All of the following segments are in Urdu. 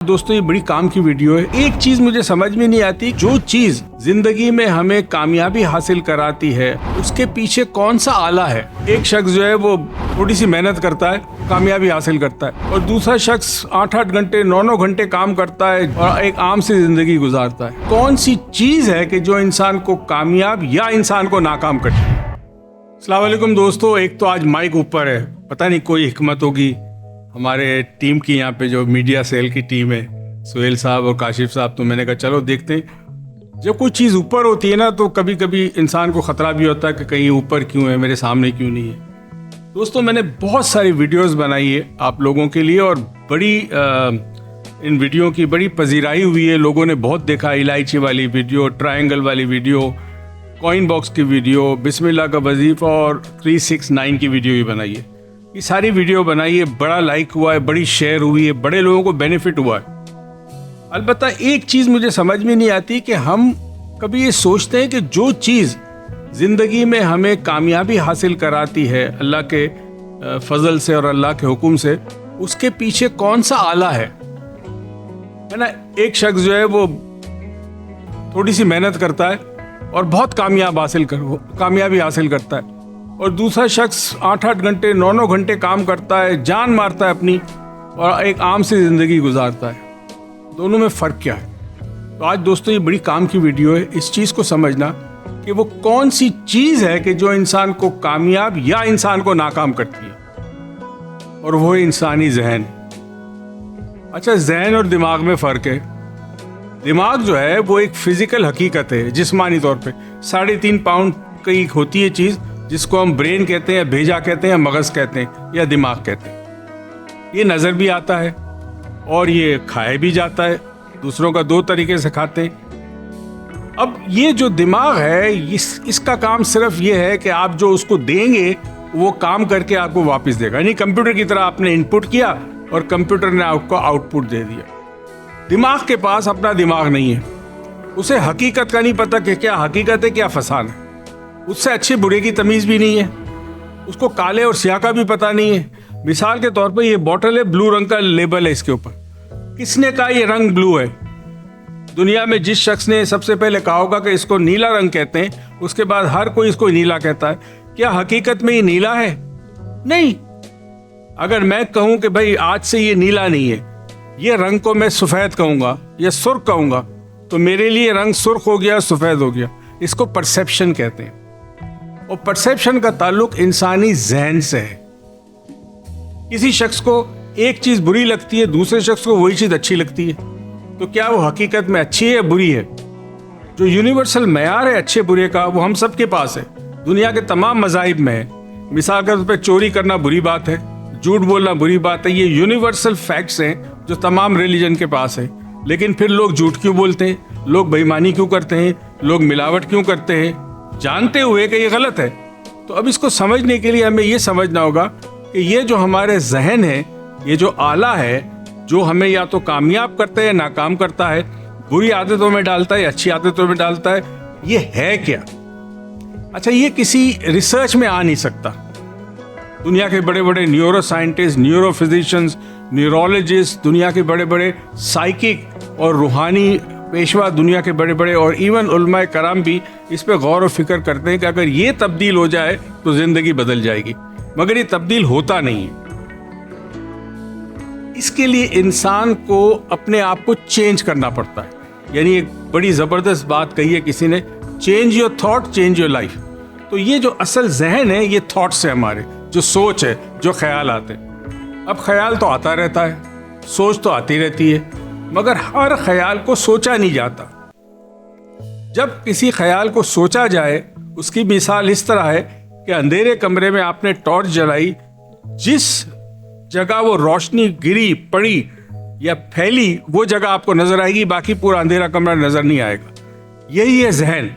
دوستوں یہ بڑی کام کی ویڈیو ہے. ایک چیز مجھے سمجھ میں نہیں آتی, جو چیز زندگی میں ہمیں کامیابی حاصل کراتی ہے اس کے پیچھے کون سا آلہ ہے. ایک شخص جو ہے وہ تھوڑی سی محنت کرتا ہے, کامیابی حاصل کرتا ہے, اور دوسرا شخص 8-8 گھنٹے 9-9 گھنٹے کام کرتا ہے اور ایک عام سی زندگی گزارتا ہے. کون سی چیز ہے کہ جو انسان کو کامیاب یا انسان کو ناکام کرتی ہے؟ السلام علیکم دوستو. ایک تو آج مائک اوپر ہے, پتہ نہیں کوئی حکمت ہوگی ہمارے ٹیم کی, یہاں پہ جو میڈیا سیل کی ٹیم ہے, سہیل صاحب اور کاشف صاحب, تو میں نے کہا چلو دیکھتے ہیں. جب کوئی چیز اوپر ہوتی ہے نا تو کبھی کبھی انسان کو خطرہ بھی ہوتا ہے کہ کہیں اوپر کیوں ہے, میرے سامنے کیوں نہیں ہے. دوستوں میں نے بہت ساری ویڈیوز بنائی ہے آپ لوگوں کے لیے, اور بڑی ان ویڈیو کی بڑی پذیرائی ہوئی ہے. لوگوں نے بہت دیکھا, الائچی والی ویڈیو, ٹرائنگل والی ویڈیو, کوئن باکس کی ویڈیو, بسم اللہ کا وظیفہ اور 369 کی ویڈیو بھی بنائی ہے. یہ ساری ویڈیو بنائی ہے, بڑا لائک ہوا ہے, بڑی شیئر ہوئی ہے, بڑے لوگوں کو بینیفٹ ہوا ہے. البتہ ایک چیز مجھے سمجھ میں نہیں آتی کہ ہم کبھی یہ سوچتے ہیں کہ جو چیز زندگی میں ہمیں کامیابی حاصل کراتی ہے اللہ کے فضل سے اور اللہ کے حکم سے, اس کے پیچھے کون سا آلہ ہے نا. ایک شخص جو ہے وہ تھوڑی سی محنت کرتا ہے اور بہت کامیابی حاصل کرتا ہے, اور دوسرا شخص 8-8 گھنٹے 9-9 گھنٹے کام کرتا ہے, جان مارتا ہے اپنی, اور ایک عام سی زندگی گزارتا ہے. دونوں میں فرق کیا ہے؟ تو آج دوستوں یہ بڑی کام کی ویڈیو ہے, اس چیز کو سمجھنا کہ وہ کون سی چیز ہے کہ جو انسان کو کامیاب یا انسان کو ناکام کرتی ہے, اور وہ انسانی ذہن. اچھا, ذہن اور دماغ میں فرق ہے. دماغ جو ہے وہ ایک فزیکل حقیقت ہے, جسمانی طور پہ 3.5 پاؤنڈ کی ہوتی ہے چیز, جس کو ہم برین کہتے ہیں, یا بھیجا کہتے ہیں, یا مغز کہتے ہیں, یا دماغ کہتے ہیں. یہ نظر بھی آتا ہے اور یہ کھائے بھی جاتا ہے, دوسروں کا 2 طریقے سے کھاتے ہیں. اب یہ جو دماغ ہے اس کا کام صرف یہ ہے کہ آپ جو اس کو دیں گے وہ کام کر کے آپ کو واپس دے گا. یعنی کمپیوٹر کی طرح آپ نے ان پٹ کیا اور کمپیوٹر نے آپ کو آؤٹ پٹ دے دیا. دماغ کے پاس اپنا دماغ نہیں ہے, اسے حقیقت کا نہیں پتا کہ کیا حقیقت ہے کیا فسان ہے, اس سے اچھے برے کی تمیز بھی نہیں ہے, اس کو کالے اور سیاہ کا بھی پتہ نہیں ہے. مثال کے طور پہ یہ بوٹل ہے, بلو رنگ کا لیبل ہے اس کے اوپر, کس نے کہا یہ رنگ بلو ہے؟ دنیا میں جس شخص نے سب سے پہلے کہا ہوگا کہ اس کو نیلا رنگ کہتے ہیں, اس کے بعد ہر کوئی اس کو نیلا کہتا ہے. کیا حقیقت میں یہ نیلا ہے؟ نہیں. اگر میں کہوں کہ بھائی آج سے یہ نیلا نہیں ہے, یہ رنگ کو میں سفید کہوں گا یا سرخ کہوں گا, تو میرے لیے رنگ سرخ ہو گیا, سفید ہو گیا. اس کو پرسیپشن کہتے ہیں, اور پرسیپشن کا تعلق انسانی ذہن سے ہے. کسی شخص کو ایک چیز بری لگتی ہے, دوسرے شخص کو وہی چیز اچھی لگتی ہے, تو کیا وہ حقیقت میں اچھی ہے یا بری ہے؟ جو یونیورسل معیار ہے اچھے برے کا, وہ ہم سب کے پاس ہے, دنیا کے تمام مذاہب میں ہے. مثال کے طور پہ چوری کرنا بری بات ہے, جھوٹ بولنا بری بات ہے. یہ یونیورسل فیکٹس ہیں جو تمام ریلیجن کے پاس ہے. لیکن پھر لوگ جھوٹ کیوں بولتے ہیں, لوگ بے ایمانی کیوں کرتے ہیں, لوگ ملاوٹ کیوں کرتے ہیں, جانتے ہوئے کہ یہ غلط ہے؟ تو اب اس کو سمجھنے کے لیے ہمیں یہ سمجھنا ہوگا کہ یہ جو ہمارے ذہن ہے, یہ جو آلہ ہے جو ہمیں یا تو کامیاب کرتا ہے یا ناکام کرتا ہے, بری عادتوں میں ڈالتا ہے یا اچھی عادتوں میں ڈالتا ہے, یہ ہے کیا؟ اچھا, یہ کسی ریسرچ میں آ نہیں سکتا. دنیا کے بڑے بڑے neuro scientist, neuro physicians, neurologist, دنیا کے بڑے بڑے سائیکک اور روحانی پیشوا, دنیا کے بڑے بڑے, اور ایون علماء کرام بھی اس پہ غور و فکر کرتے ہیں کہ اگر یہ تبدیل ہو جائے تو زندگی بدل جائے گی. مگر یہ تبدیل ہوتا نہیں ہے. اس کے لیے انسان کو اپنے آپ کو چینج کرنا پڑتا ہے. یعنی ایک بڑی زبردست بات کہی ہے کسی نے, change your thought change your life. تو یہ جو اصل ذہن ہے یہ تھاٹس ہے ہمارے, جو سوچ ہے, جو خیال آتے ہیں. اب خیال تو آتا رہتا ہے, سوچ تو آتی رہتی ہے, مگر ہر خیال کو سوچا نہیں جاتا. جب کسی خیال کو سوچا جائے, اس کی مثال اس طرح ہے کہ اندھیرے کمرے میں آپ نے ٹارچ جلائی, جس جگہ وہ روشنی گری پڑی یا پھیلی وہ جگہ آپ کو نظر آئے گی, باقی پورا اندھیرا کمرہ نظر نہیں آئے گا. یہی ہے ذہن,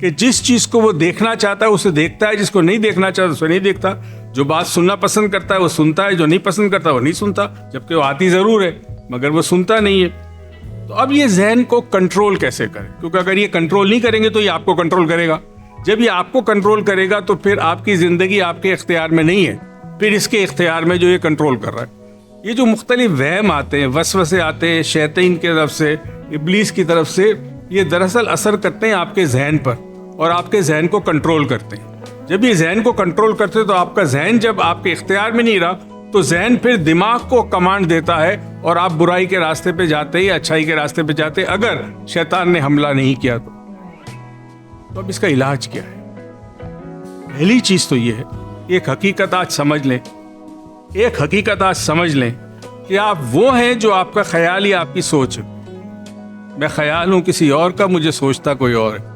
کہ جس چیز کو وہ دیکھنا چاہتا ہے اسے دیکھتا ہے, جس کو نہیں دیکھنا چاہتا اسے نہیں دیکھتا. جو بات سننا پسند کرتا ہے وہ سنتا ہے, جو نہیں پسند کرتا وہ نہیں سنتا, جبکہ وہ آتی ضرور ہے مگر وہ سنتا نہیں ہے. تو اب یہ ذہن کو کنٹرول کیسے کریں؟ کیونکہ اگر یہ کنٹرول نہیں کریں گے تو یہ آپ کو کنٹرول کرے گا. جب یہ آپ کو کنٹرول کرے گا تو پھر آپ کی زندگی آپ کے اختیار میں نہیں ہے, پھر اس کے اختیار میں جو یہ کنٹرول کر رہا ہے. یہ جو مختلف وہم آتے ہیں، وسوسے آتے ہیں شیطان کی طرف سے، ابلیس کی طرف سے، یہ دراصل اثر کرتے ہیں آپ کے ذہن پر اور آپ کے ذہن کو کنٹرول کرتے ہیں. جب یہ ذہن کو کنٹرول کرتے ہیں تو آپ کا ذہن جب آپ کے اختیار میں نہیں رہا تو ذہن پھر دماغ کو کمانڈ دیتا ہے اور آپ برائی کے راستے پہ جاتے ہیں یا اچھائی کے راستے پہ جاتے ہیں، اگر شیطان نے حملہ نہیں کیا تو اب اس کا علاج کیا ہے؟ پہلی چیز تو یہ ہے، ایک حقیقت آج سمجھ لیں، ایک حقیقت آج سمجھ لیں کہ آپ وہ ہیں جو آپ کا خیال یا آپ کی سوچ ہے. میں خیال ہوں کسی اور کا، مجھے سوچتا کوئی اور ہے.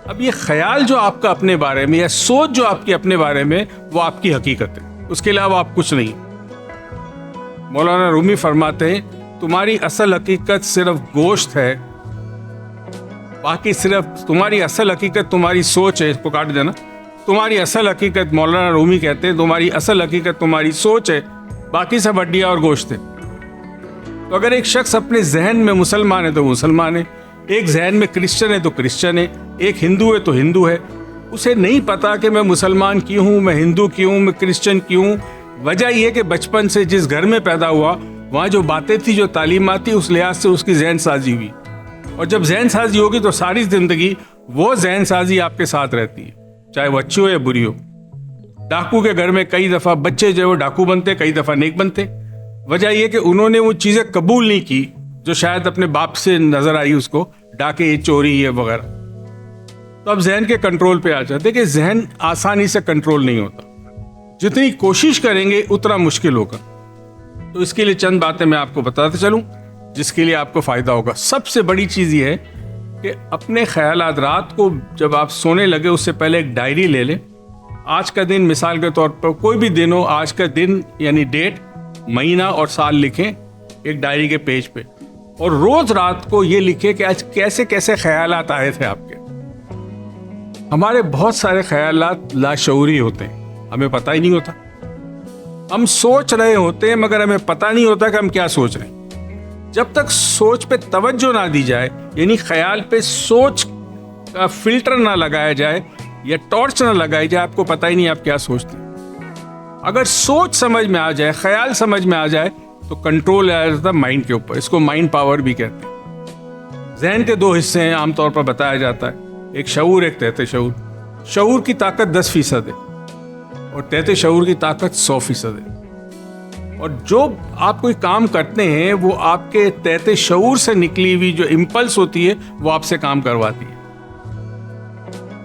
اب یہ خیال جو آپ کا اپنے بارے میں یا سوچ جو آپ کی اپنے بارے میں، وہ آپ کی حقیقت ہے، اس کے علاوہ آپ کچھ نہیں. مولانا رومی فرماتے ہیں تمہاری اصل حقیقت صرف گوشت ہے، باقی صرف تمہاری اصل حقیقت تمہاری سوچ ہے. اس کو کاٹ دینا. تمہاری اصل حقیقت، مولانا رومی کہتے ہیں تمہاری اصل حقیقت تمہاری سوچ ہے، باقی سب ہڈیاں اور گوشت ہے. تو اگر ایک شخص اپنے ذہن میں مسلمان ہے تو مسلمان ہے، ایک ذہن میں کرسچن ہے تو کرسچن ہے، ایک ہندو ہے تو ہندو ہے. اسے نہیں پتا کہ میں مسلمان کیوں ہوں، میں ہندو کیوں ہوں، میں کرسچن کیوں ہوں. وجہ یہ کہ بچپن سے جس گھر میں پیدا ہوا وہاں جو باتیں تھی، جو تعلیمات تھی، اس لحاظ سے اس کی ذہن سازی ہوئی. اور جب ذہن سازی ہوگی تو ساری زندگی وہ ذہن سازی آپ کے ساتھ رہتی ہے، چاہے وہ اچھی ہو یا بری ہو. ڈاکو کے گھر میں کئی دفعہ بچے جو وہ ڈاکو بنتے، کئی دفعہ نیک بنتے. وجہ یہ کہ انہوں نے وہ چیزیں قبول نہیں کی جو شاید اپنے باپ سے نظر آئی اس کو، ڈاکے، چوری یہ وغیرہ. تو اب ذہن کے کنٹرول پہ آ جاتے کہ ذہن آسانی سے کنٹرول نہیں ہوتا، جتنی کوشش کریں گے اتنا مشکل ہوگا. تو اس کے لیے چند باتیں میں آپ کو بتاتے چلوں جس کے لیے آپ کو فائدہ ہوگا. سب سے بڑی چیز یہ ہے کہ اپنے خیالات رات کو جب آپ سونے لگے اس سے پہلے ایک ڈائری لے لیں. آج کا دن مثال کے طور پر کوئی بھی دن ہو، آج کا دن یعنی ڈیٹ، مہینہ اور سال لکھیں ایک ڈائری کے پیج پہ، اور روز رات کو یہ لکھیں کہ آج کیسے کیسے خیالات آئے تھے آپ کے. ہمارے بہت سارے خیالات لاشعوری ہوتے ہیں، ہمیں پتہ ہی نہیں ہوتا. ہم سوچ رہے ہوتے ہیں مگر ہمیں پتہ نہیں ہوتا کہ ہم کیا سوچ رہے ہیں. جب تک سوچ پہ توجہ نہ دی جائے، یعنی خیال پہ سوچ کا فلٹر نہ لگایا جائے یا ٹارچ نہ لگائی جائے، آپ کو پتہ ہی نہیں آپ کیا سوچتے ہیں. اگر سوچ سمجھ میں آ جائے، خیال سمجھ میں آ جائے تو کنٹرول آ جاتا ہے مائنڈ کے اوپر. اس کو مائنڈ پاور بھی کہتے ہیں. ذہن کے 2 حصے ہیں عام طور پر بتایا جاتا ہے، ایک شعور، ایک تحت شعور. شعور کی طاقت 10% ہے اور تحت شعور کی طاقت 100% ہے. اور جو آپ کوئی کام کرتے ہیں وہ آپ کے تحت شعور سے نکلی ہوئی جو امپلس ہوتی ہے وہ آپ سے کام کرواتی ہے.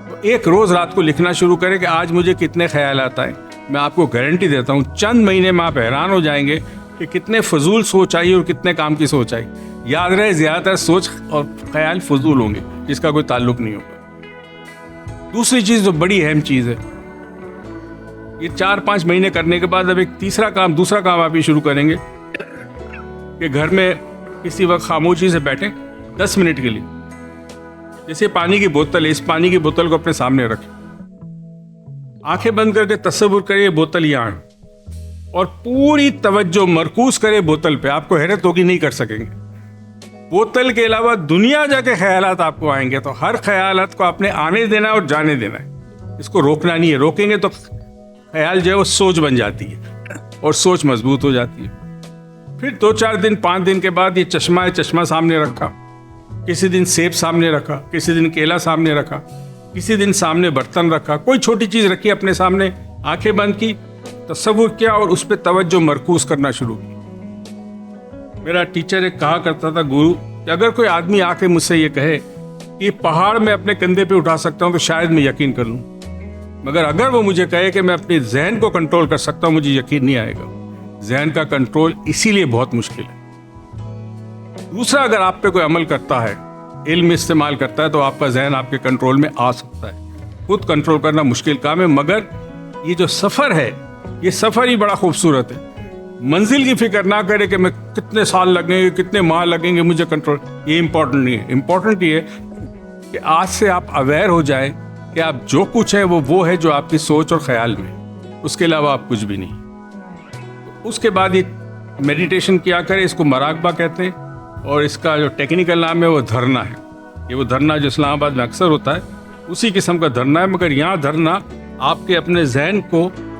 تو ایک روز رات کو لکھنا شروع کریں کہ آج مجھے کتنے خیالات آئے. میں آپ کو گارنٹی دیتا ہوں چند مہینے میں آپ حیران ہو جائیں گے کہ کتنے فضول سوچ آئی اور کتنے کام کی سوچ آئی. یاد رہے زیادہ تر سوچ اور خیال فضول ہوں گے جس کا کوئی تعلق نہیں ہوگا. دوسری چیز جو بڑی اہم چیز ہے، یہ 4-5 مہینے کرنے کے بعد اب ایک دوسرا کام آپ یہ شروع کریں گے کہ گھر میں کسی وقت خاموشی سے بیٹھیں 10 منٹ کے لیے. جیسے پانی کی بوتل ہے، اس پانی کی بوتل کو اپنے سامنے رکھیں، آنکھیں بند کر کے تصور کریں بوتل یہاں، اور پوری توجہ مرکوز کریں بوتل پہ. آپ کو حیرت ہوگی، نہیں کر سکیں گے. بوتل کے علاوہ دنیا جا کے خیالات آپ کو آئیں گے، تو ہر خیالات کو آپ نے آنے دینا ہے اور جانے دینا ہے. اس کو روکنا نہیں ہے. روکیں گے تو خیال جو ہے وہ سوچ بن جاتی ہے اور سوچ مضبوط ہو جاتی ہے. پھر 2-4 دن 5 دن کے بعد یہ چشمہ سامنے رکھا، کسی دن سیب سامنے رکھا، کسی دن کیلا سامنے رکھا، کسی دن سامنے برتن رکھا، کوئی چھوٹی چیز رکھی اپنے سامنے، آنکھیں بند کی، تصور کیا اور اس پہ توجہ مرکوز کرنا شروع کی. میرا ٹیچر ایک کہا کرتا تھا، گرو، کہ اگر کوئی آدمی آ کے مجھ سے یہ کہے کہ پہاڑ میں اپنے کندھے پہ اٹھا سکتا ہوں تو شاید میں یقین کر لوں، مگر اگر وہ مجھے کہے کہ میں اپنے ذہن کو کنٹرول کر سکتا ہوں مجھے یقین نہیں آئے گا. ذہن کا کنٹرول اسی لیے بہت مشکل ہے. دوسرا، اگر آپ پہ کوئی عمل کرتا ہے، علم استعمال کرتا ہے، تو آپ کا ذہن آپ کے کنٹرول میں آ سکتا ہے. خود کنٹرول کرنا مشکل کام ہے، مگر یہ جو سفر ہے یہ سفر ہی بڑا خوبصورت ہے. منزل کی فکر نہ کرے کہ میں کتنے سال لگیں گے، کتنے ماہ لگیں گے مجھے کنٹرول، یہ امپورٹنٹ نہیں ہے. امپورٹنٹ یہ ہے کہ آج سے آپ اویئر ہو جائیں کہ آپ جو کچھ ہے وہ ہے جو آپ کی سوچ اور خیال میں، اس کے علاوہ آپ کچھ بھی نہیں. اس کے بعد یہ میڈیٹیشن کیا کرے، اس کو مراقبہ کہتے ہیں، اور اس کا جو ٹیکنیکل نام ہے وہ دھرنا ہے. یہ وہ دھرنا جو اسلام آباد میں اکثر ہوتا ہے اسی قسم کا دھرنا ہے، مگر یہاں دھرنا آپ کے اپنے ذہن کو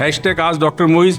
#AskDrMoiz